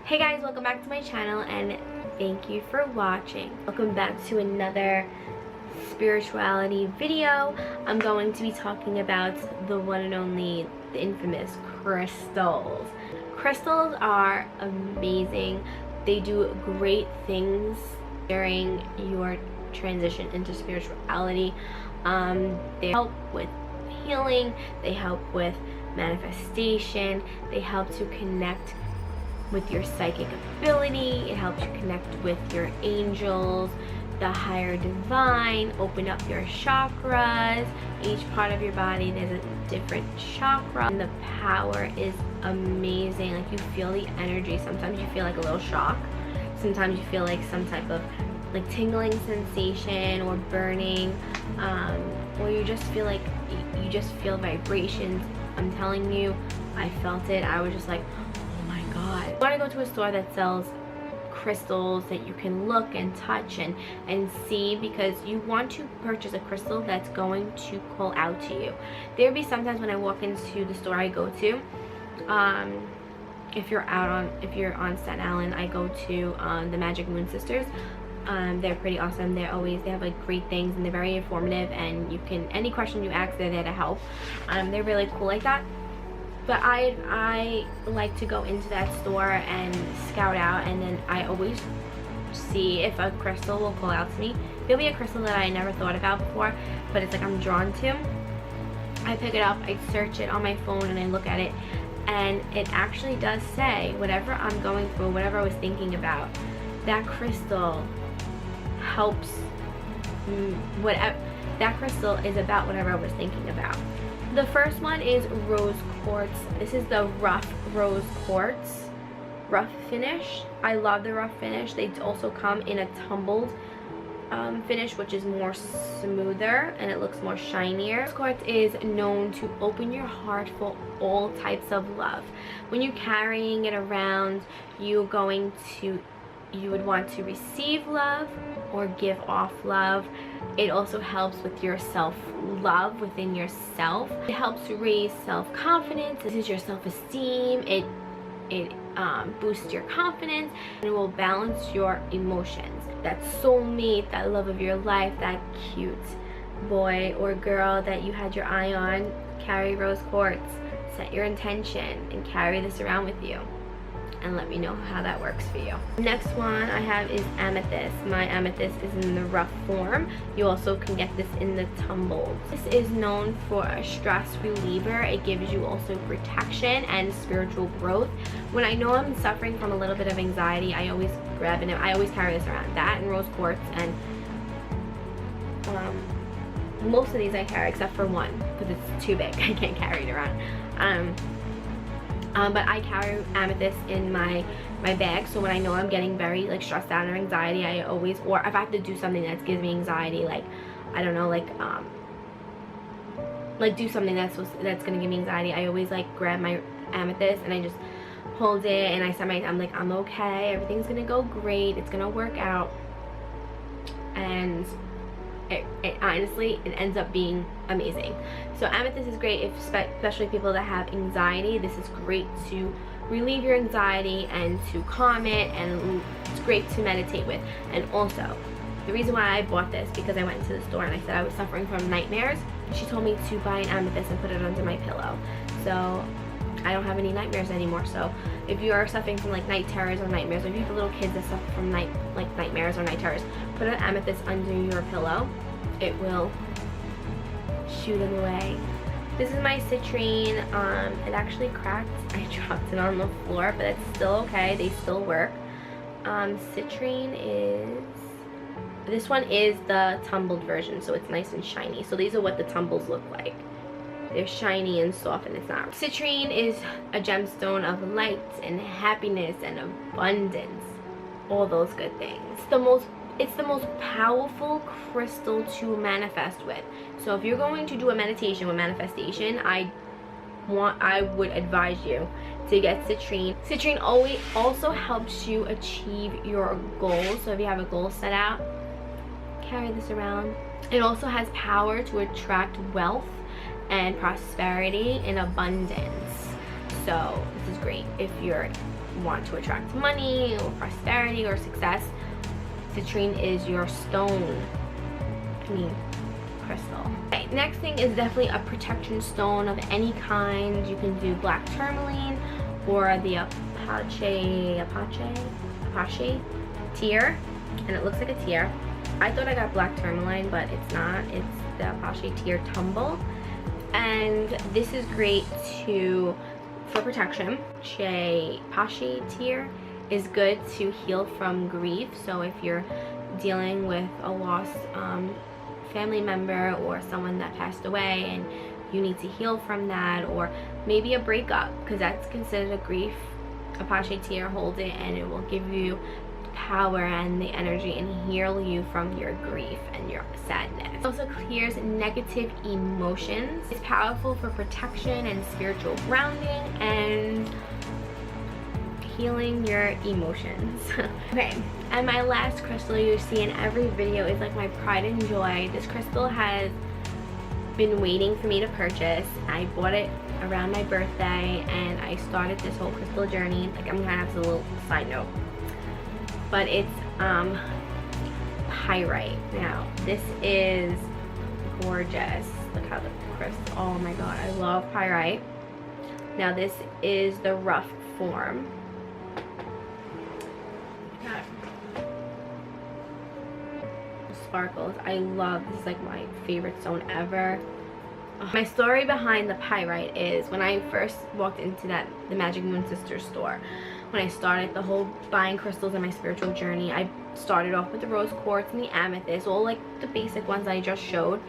Hey guys, welcome back to my channel and thank you for watching. Welcome back to another spirituality video. I'm going to be talking about the one and only, the infamous crystals. Crystals are amazing. They do great things during your transition into spirituality. They help with healing, they help with manifestation, they help to connect with your psychic ability, it helps you connect with your angels, the higher divine, open up your chakras. Each part of your body, there's a different chakra, and the power is amazing. Like, you feel the energy. Sometimes you feel like a little shock, sometimes you feel like some type of like tingling sensation or burning, or you just feel like you just feel vibrations. I'm telling you, I felt it. I was just like, God. You want to go to a store that sells crystals that you can look and touch and see, because you want to purchase a crystal that's going to call out to you. There'll be sometimes when I walk into the store I go to, if you're on Staten Island, I go to the Magic Moon Sisters. They're pretty awesome. They have like great things, and they're very informative, and you can, any question you ask, they're there to help. They're really cool like that. But I like to go into that store and scout out, and then I always see if a crystal will call out to me. There'll be a crystal that I never thought about before, but it's like I'm drawn to. I pick it up, I search it on my phone, and I look at it, and it actually does say whatever I'm going through, whatever I was thinking about, that crystal helps. Whatever that crystal is about, whatever I was thinking about. The first one is rose quartz. This is the rough rose quartz, rough finish. I love the rough finish. They also come in a tumbled finish, which is more smoother and it looks more shinier. Rose quartz is known to open your heart for all types of love. When you're carrying it around, you would want to receive love or give off love. It also helps with your self-love within yourself. It helps to raise self-confidence. This is your self-esteem. It boosts your confidence, and it will balance your emotions. That soulmate, that love of your life, that cute boy or girl that you had your eye on, carry rose quartz. Set your intention and carry this around with you, and let me know how that works for you. Next one I have is amethyst. My amethyst is in the rough form. You also can get this in the tumbled. This is known for a stress reliever. It gives you also protection and spiritual growth. When I know I'm suffering from a little bit of anxiety, I always grab it. I always carry this around. That and rose quartz, and most of these I carry except for one because it's too big. I can't carry it around. But I carry amethyst in my bag, so when I know I'm getting very like stressed out or anxiety, I always, or if I have to do something that gives me anxiety, like I don't know, like do something that's gonna give me anxiety, I always like grab my amethyst and I just hold it, and I'm like, I'm okay, everything's gonna go great, it's gonna work out. And it honestly, it ends up being amazing. So amethyst is great, especially people that have anxiety. This is great to relieve your anxiety and to calm it, and it's great to meditate with. And also, the reason why I bought this, because I went into the store and I said I was suffering from nightmares. She told me to buy an amethyst and put it under my pillow, so I don't have any nightmares anymore. So if you are suffering from like night terrors or nightmares, or if you have little kids that suffer from nightmares or night terrors, put an amethyst under your pillow. It will shoo them away. This is my citrine. It actually cracked. I dropped it on the floor, but it's still okay. They still work. Citrine is, this one is the tumbled version, so it's nice and shiny. So these are what the tumbles look like. They're shiny and soft, and it's not. Citrine is a gemstone of light and happiness and abundance, all those good things. It's the most powerful crystal to manifest with. So if you're going to do a meditation with manifestation, I would advise you to get citrine. Citrine also helps you achieve your goals. So if you have a goal set out, carry this around. It also has power to attract wealth and prosperity and abundance. So this is great if you're want to attract money or prosperity or success, citrine is your stone. Crystal. Okay, next thing is definitely a protection stone of any kind. You can do black tourmaline or the Apache tear, and it looks like a tear. I thought I got black tourmaline, but it's not. It's the Apache tear tumble, and this is great for protection. Apache tear is good to heal from grief. So if you're dealing with a lost family member or someone that passed away and you need to heal from that, or maybe a breakup, because that's considered a grief, Apache tear holds it and it will give you power and the energy and heal you from your grief and your sadness. It also clears negative emotions. It's powerful for protection and spiritual grounding and healing your emotions. Okay, and my last crystal you see in every video is like my pride and joy. This crystal has been waiting for me to purchase. I bought it around my birthday and I started this whole crystal journey. Like, I'm gonna have a little side note, but it's Pyrite. Now this is gorgeous. Look how the crystal, oh my god, I love Pyrite. Now this is the rough form. Sparkles. I love this. Is like my favorite stone ever. My story behind the Pyrite is when I first walked into the Magic Moon Sisters store. When I started the whole buying crystals in my spiritual journey, I started off with the rose quartz and the amethyst, all like the basic ones I just showed,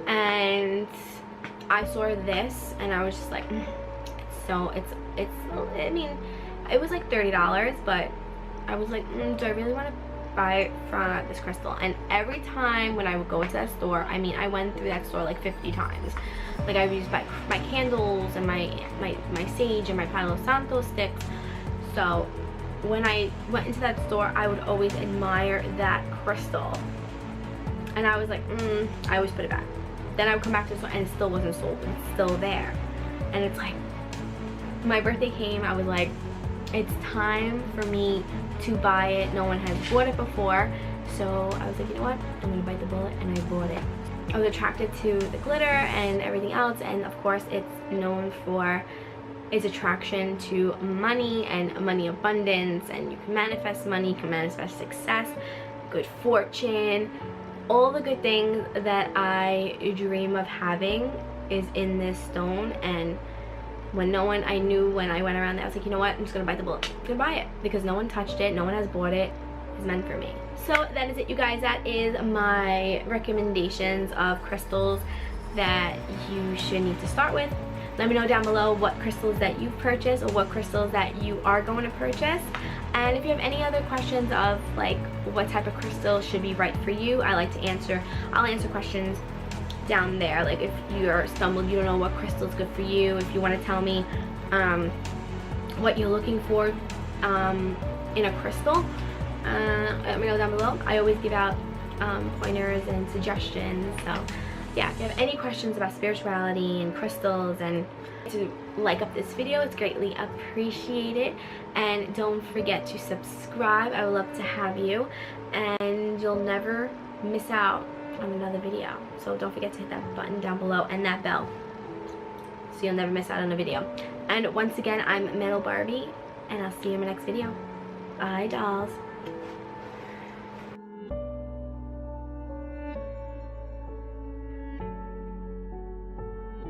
and I saw this and I was just like, it's I mean, it was like $30, but I was like, do I really want to buy it from this crystal? And every time when I would go into that store, I mean, I went through that store like 50 times. Like, I used my candles and my sage and my Palo Santo sticks. So when I went into that store, I would always admire that crystal, and I was like, I always put it back. Then I would come back to the store and it still wasn't sold, but it's still there. And it's like, my birthday came, I was like, it's time for me to buy it. No one has bought it before, so I was like, you know what, I'm gonna bite the bullet, and I bought it. I was attracted to the glitter and everything else, and of course it's known for its attraction to money and money abundance, and you can manifest money, you can manifest success, good fortune, all the good things that I dream of having is in this stone. And I knew when I went around there, I was like, you know what, I'm just gonna bite the bullet, I'm gonna buy it, because no one touched it, no one has bought it, it's meant for me. So that is it, you guys. That is my recommendations of crystals that you should need to start with. Let me know down below what crystals that you've purchased or what crystals that you are going to purchase. And if you have any other questions of like what type of crystal should be right for you, I'll answer questions down there. Like, if you're stumbled, you don't know what crystal is good for you, if you want to tell me what you're looking for in a crystal, let me know down below. I always give out pointers and suggestions. So yeah, if you have any questions about spirituality and crystals, and to like up this video, it's greatly appreciated. And don't forget to subscribe. I would love to have you, and you'll never miss out on another video. So don't forget to hit that button down below and that bell, so you'll never miss out on a video. And once again, I'm MetalBarbie, and I'll see you in my next video. Bye, dolls.